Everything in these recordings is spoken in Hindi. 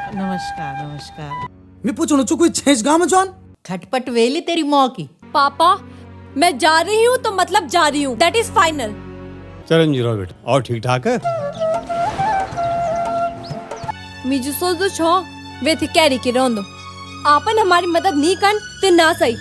नमस्कार नमस्कार. मी पूछूं चु कोई छेज गांव में जॉन खटपट वेली तेरी मौ की. पापा मैं जा रही हूँ तो मतलब जा रही हूँ, दैट इज फाइनल. चिरंजीव बेटा और ठीक ठाक है. मीजू सोचो छो वे थे कैरी के रोंदो आपन हमारी मदद नहीं कर ते ना सही.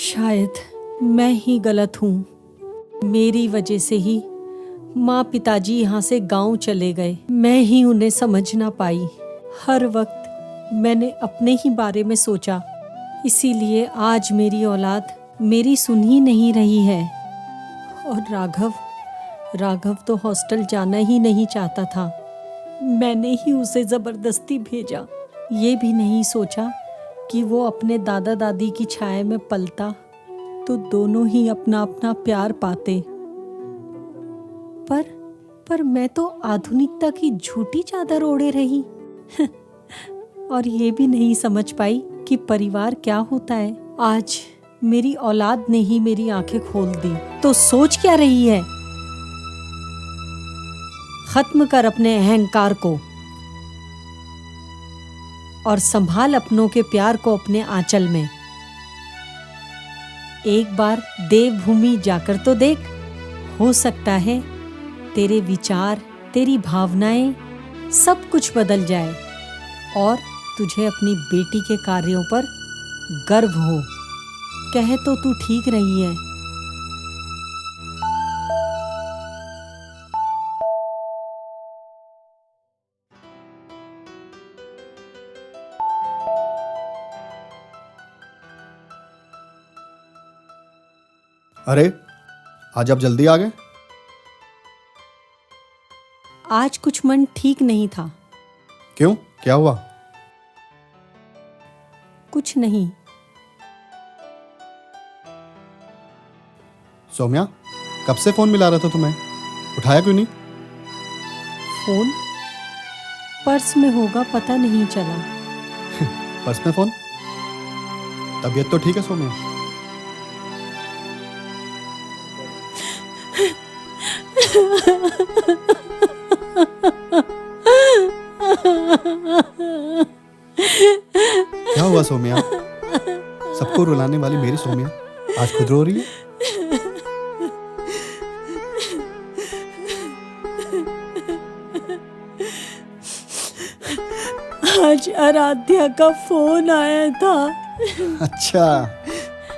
शायद मैं ही गलत हूँ। मेरी वजह से ही माँ पिताजी यहाँ से गांव चले गए। मैं ही उन्हें समझ ना पाई। हर वक्त मैंने अपने ही बारे में सोचा, इसीलिए आज मेरी औलाद मेरी सुन ही नहीं रही है। और राघव तो हॉस्टल जाना ही नहीं चाहता था। मैंने ही उसे ज़बरदस्ती भेजा। ये भी नहीं सोचा कि वो अपने दादा दादी की छाया में पलता तो दोनों ही अपना अपना प्यार पाते। पर मैं तो आधुनिकता की झूठी चादर ओढ़े रही और ये भी नहीं समझ पाई कि परिवार क्या होता है। आज मेरी औलाद ने ही मेरी आंखें खोल दी। तो सोच क्या रही है? खत्म कर अपने अहंकार को और संभाल अपनों के प्यार को अपने आंचल में। एक बार देवभूमि जाकर तो देख, हो सकता है तेरे विचार, तेरी भावनाएं सब कुछ बदल जाए और तुझे अपनी बेटी के कार्यों पर गर्व हो। कहे तो तू ठीक रही है। अरे आज आप जल्दी आ गए? आज कुछ मन ठीक नहीं था। क्यों, क्या हुआ? कुछ नहीं। सौम्या, कब से फोन मिला रहा था तुम्हें, उठाया क्यों नहीं? फोन पर्स में होगा, पता नहीं चला। पर्स में फोन? तबीयत तो ठीक है सौम्या? क्या हुआ सौम्या? सबको रुलाने वाली मेरी सौम्या आज खुद रो रही है। आज आराध्या का फोन आया था। अच्छा,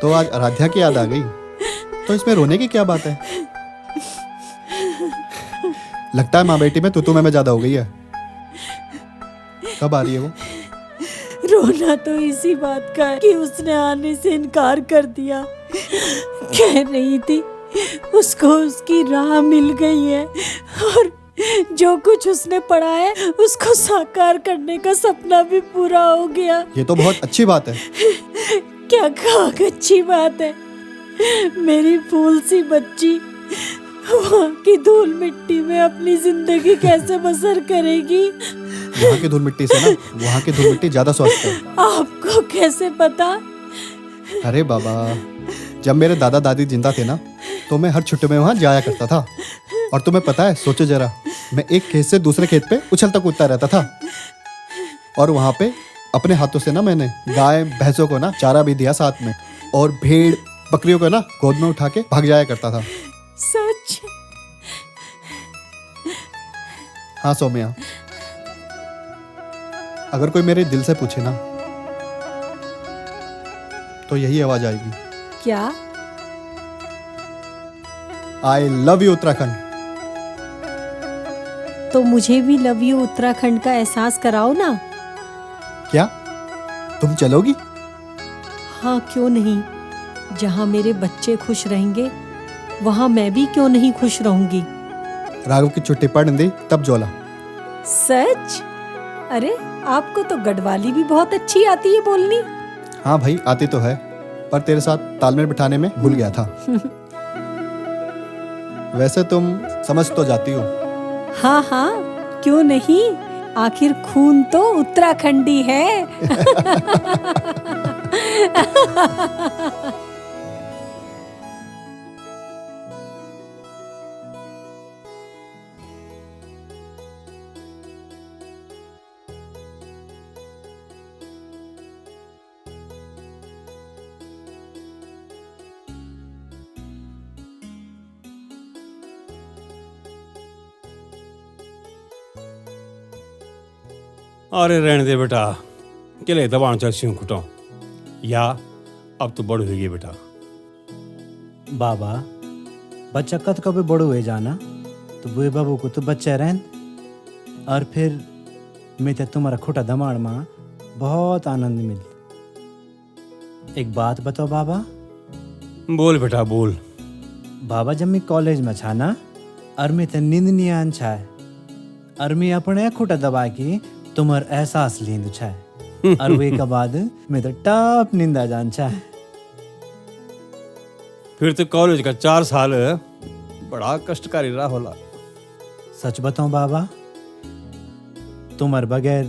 तो आज आराध्या की याद आ गई? तो इसमें रोने की क्या बात है? लगता है माँ बेटी में तू में ज्यादा हो गई है। कब आ रही है वो? रोना तो इसी बात का है कि उसने आने से इनकार कर दिया। कह रही थी उसको उसकी राह मिल गई है और जो कुछ उसने पढ़ा है उसको साकार करने का सपना भी पूरा हो गया। ये तो बहुत अच्छी बात है। क्या खाक अच्छी बात है? मेरी फूल सी बच्ची वहाँ की धूल मिट्टी में अपनी जिंदगी कैसे बसर करेगी? यहाँ की धूल मिट्टी से ना वहाँ की धूल मिट्टी ज्यादा स्वस्थ है। आपको कैसे पता? अरे बाबा, जब मेरे दादा दादी जिंदा थे ना, तो मैं हर छुट्टी में वहाँ जाया करता था। और तुम्हें पता है, सोचो जरा, मैं एक खेत से दूसरे खेत पे उछलता कूदता रहता था। और वहाँ पे अपने हाथों से ना मैंने गाय भैंसों को ना चारा भी दिया साथ में, और भेड़ बकरियों को ना गोद में उठा के भाग जाया करता था। सच? हाँ सौम्या, अगर कोई मेरे दिल से पूछे ना, तो यही आवाज आएगी, क्या? I love you Uttarakhand. तो मुझे भी लव यू उत्तराखंड का एहसास कराओ ना। क्या तुम चलोगी? हाँ, क्यों नहीं। जहाँ मेरे बच्चे खुश रहेंगे, वहाँ मैं भी क्यों नहीं खुश रहूंगी। राघव की छुट्टी पड़ने दी तब जोला। सच? अरे, आपको तो गढ़वाली भी बहुत अच्छी आती है बोलनी। हाँ भाई, आती तो है, पर तेरे साथ तालमेल बिठाने में भूल गया था। वैसे तुम समझ तो जाती हो। हाँ हाँ, क्यों नहीं, आखिर खून तो उत्तराखंडी है। अरे रहने दे बेटा, चले दबाण चलसी खुटो या अब तो बड़ हो गई बेटा। बाबा, बच्चा कद कभी बड़ो हुए जाना, तो बुए बाबू को तो बच्चा रहन। और फिर मैं तो तुम्हारा खोटा दमाड़ माँ बहुत आनंद मिल। एक बात बताओ बाबा। बोल बेटा बोल। बाबा, जब मैं कॉलेज में छा ना, और मैं तो नींद नहीं आन छा, और मैं अपने खोटा दबा की तुम्हार एहसास लींद छा, और वे के बाद मैं तो टॉप नींद आ जान छा। फिर तो कॉलेज का 4 साल बड़ा कष्टकारी रहा होला। सच बताऊं बाबा, तुम्हार बगैर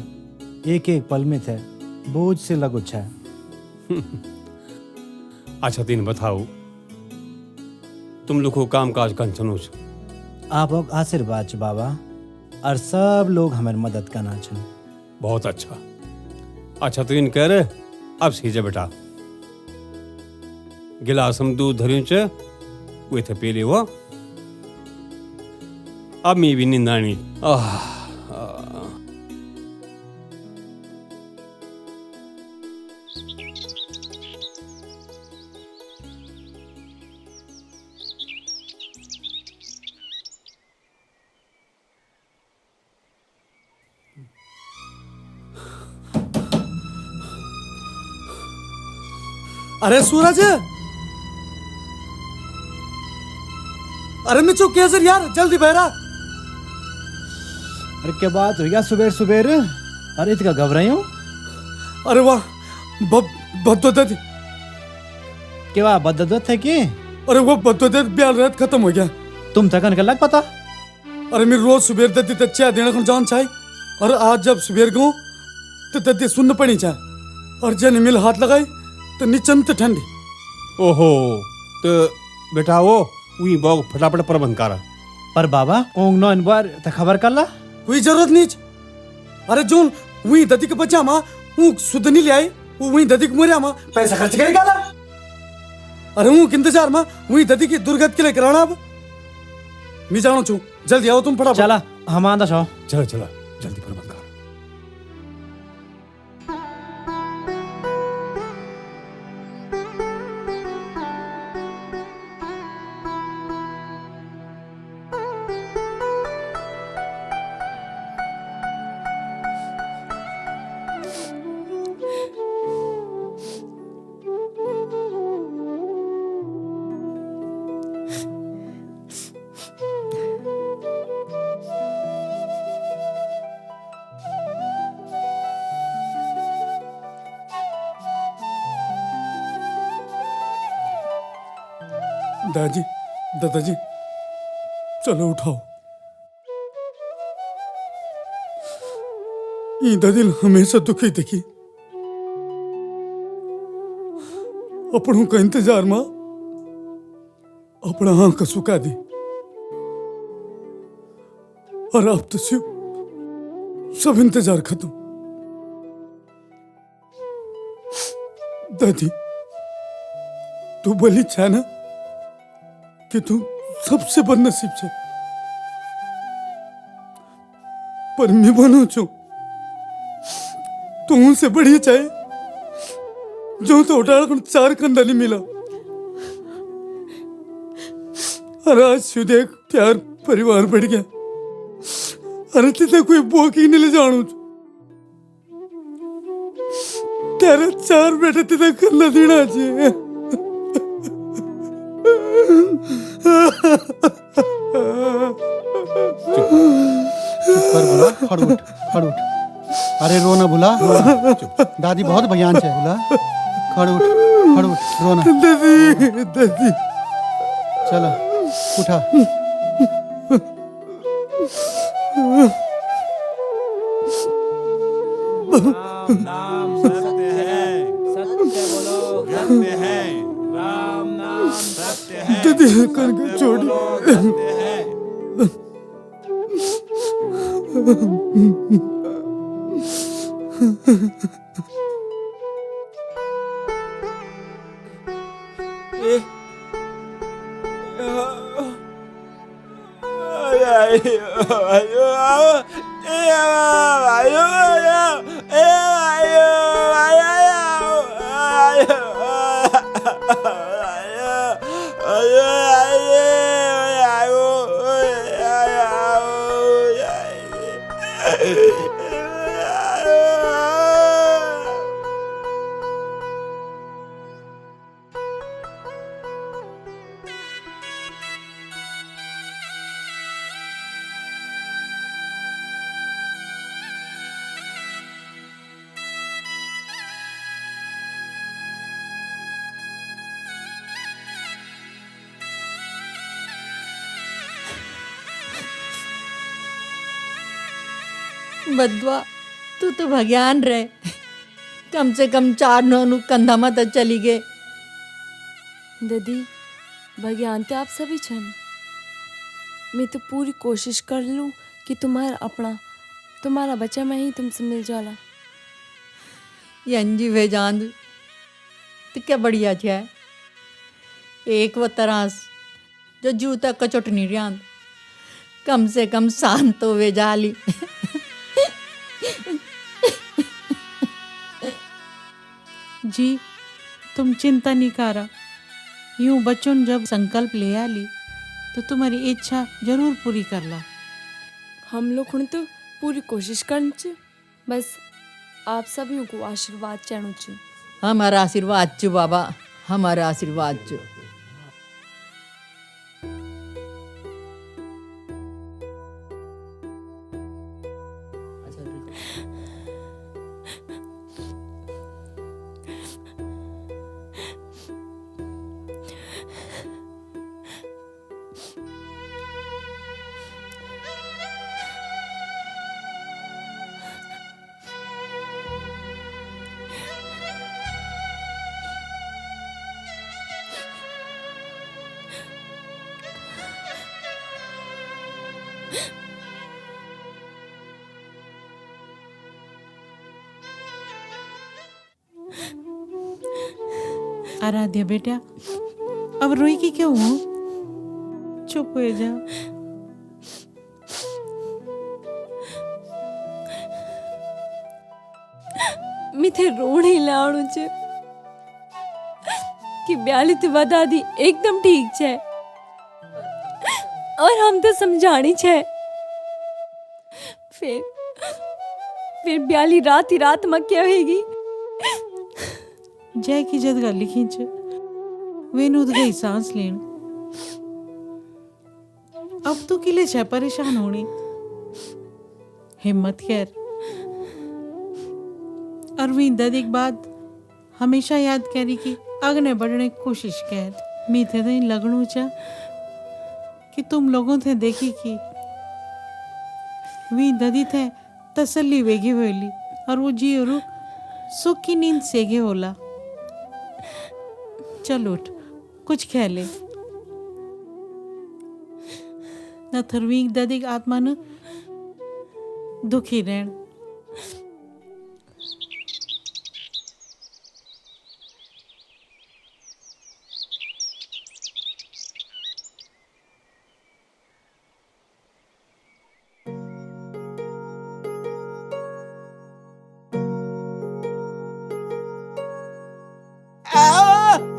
एक एक पल में थे बोझ से लगो छा। अच्छा तीन बताओ, तुम लोग को काम काज कंचनो छ? आप लोग आशीर्वाद छ बाबा, और सब लोग हमारी मदद करना छन। बहुत अच्छा। अच्छा तो इन कह रहे अब सीजे बेटा, गिलास हम दूध धरियों च वे थे पी वो, अब मैं भी नींद आनी। अरे सूरज, अरे मैं चुप कैसे यार, जल्दी बहरा। अरे क्या बात हो गया सुबेर सुबेर? अरे इतना घबराई हूँ। अरे वाह, बददत। क्या बददत है कि? अरे वो बददत ब्याल रात खत्म हो गया। तुम थकन कर लग पता? अरे मैं रोज सुबेर दत्ती तो चाय देने को जान चाहे, और आज जब सुबेर गो तो दत्ती सुन पड़ी चाहे, और जन मिल हाथ लगाई तो निचंत ठंडी। ओहो, तो बेटा वो वही बाग फटाफट प्रबंध करा। पर बाबा ओंग नो बार तो खबर कर ला। कोई जरूरत नहीं। अरे जोन वही दत्ती के बच्चा माँ वो सुध नहीं ले आई, वो वही दत्ती के मोरिया माँ पैसा खर्च करेगा ना। अरे वो इंतजार माँ वही दत्ती की दुर्गत के लिए कराना। अब मैं जानो छू, जल्दी आओ तुम फटाफट। चला हम आंदा छो। चलो चलो जल्दी प्रबंध कर। दादाजी, दादाजी, चलो उठाओ। ईदा दिल हमेशा दुखी देखी, अपनों का इंतजार मां अपना आंख सुखा दी और अब तो सब इंतजार खत्म। दादी तू बोली छा ना कि तू सबसे बदनसीब छे, पर मैं बनो छू तू उनसे बढ़िया चाहे जो तो उठाड़ को 4 कंधा नहीं मिला। और आज शु देख प्यार परिवार बढ़ गया। अरे तिथे कोई बोक ही नहीं ले जाणू छू, तेरे 4 बेटे तिथे कंधा देना चाहिए। पर भुला खड़ उठ, खड़ उठ। अरे रोना भुला, दादी बहुत बयान है भुला। खड़ उठ रोना। दादी दादी चला उठा। नाम सत्य है, सत्य बोलो सत्य है, राम नाम सत्य है, दादी करके छोड़ी। सत्य है। बदवा तू तो भगवान रहे, कम से कम 4 नोनू कंधा मत चली गए। दीदी भगवान तो आप सभी छन। मैं तो पूरी कोशिश कर लूँ कि तुम्हारा बच्चा मैं ही तुमसे मिल जाला। यंजी भेजांद तो क्या बढ़िया छे, एक वो तरास जो जूता कचोट नहीं रियांद, कम से कम शांत तो वे जाली। जी तुम चिंता नहीं करा, यूं बच्चों ने जब संकल्प ले आली तो तुम्हारी इच्छा जरूर पूरी करला। हम लोग तो पूरी कोशिश करनी चाहिए, बस आप सभी को आशीर्वाद चाहना चाहिए। हमारा आशीर्वाद चु बाबा, हमारा आशीर्वाद चु। आराध्या बेटा, अब रोई की क्यों हो? चुप हो जा। मिथे रोने लावणु छे कि ब्याली तो बता दी एकदम ठीक छे और हम तो समझानी छे। फिर ब्याली रात ही रात में क्या होगी? जय की जद गली खींच वेनु गई सांस लेन। अब तो किले छे परेशान होनी, हिम्मत कर। अरविंद एक बात हमेशा याद करी कि आगे बढ़ने की कोशिश कर। मीथे तो लगनू चा कि तुम लोगों थे देखी कि वी ददी थे तसल्ली वेगी होली और वो जी और सुख की नींद सेगे होला। चल उठ, कुछ खेले। न थरवीक दादी की आत्मा न दुखी रहन।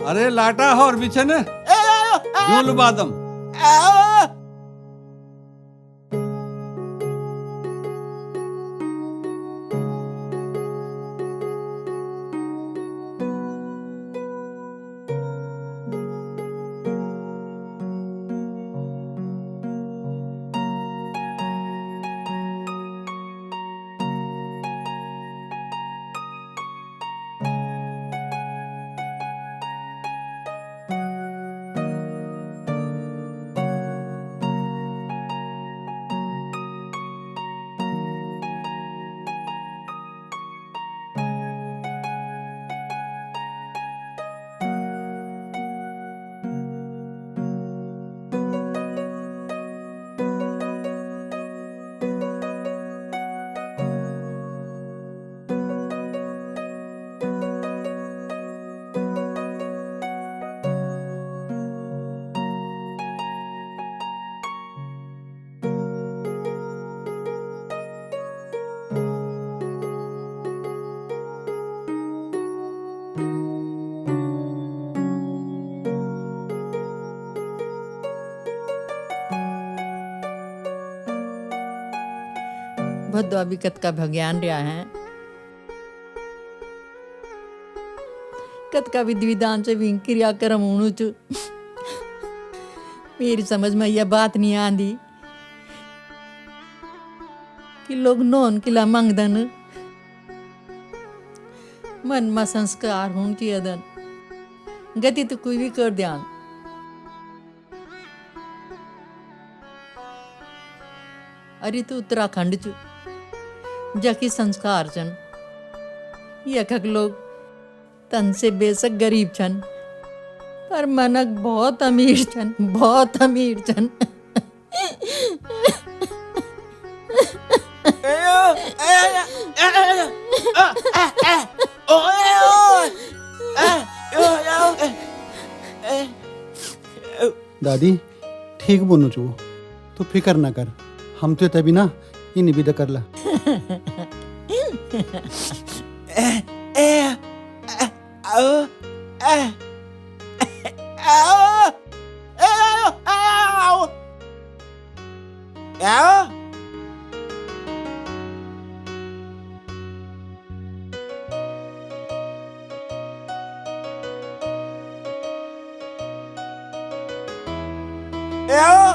अरे लाटा और बिछन झूल बादम। भद्दो अभी कत का भज्ञान रहा है, कत का विधि विधान से भी क्रियाक्रम होनु चु। मेरी समझ में यह बात नहीं आंदी कि लोग नौन किला मंगदन मन में संस्कार हों चाहिए दन गति तो कोई भी कर ध्यान। अरे तो उत्तराखंड चु जाकी संस्कार छन, यखक लोग तन से बेशक गरीब छन पर मनक बहुत अमीर छन, बहुत अमीर छन। दादी ठीक बोलू चू, तू फिकर ना कर, हम तो तभी ना ये निविदा करला। Yeah.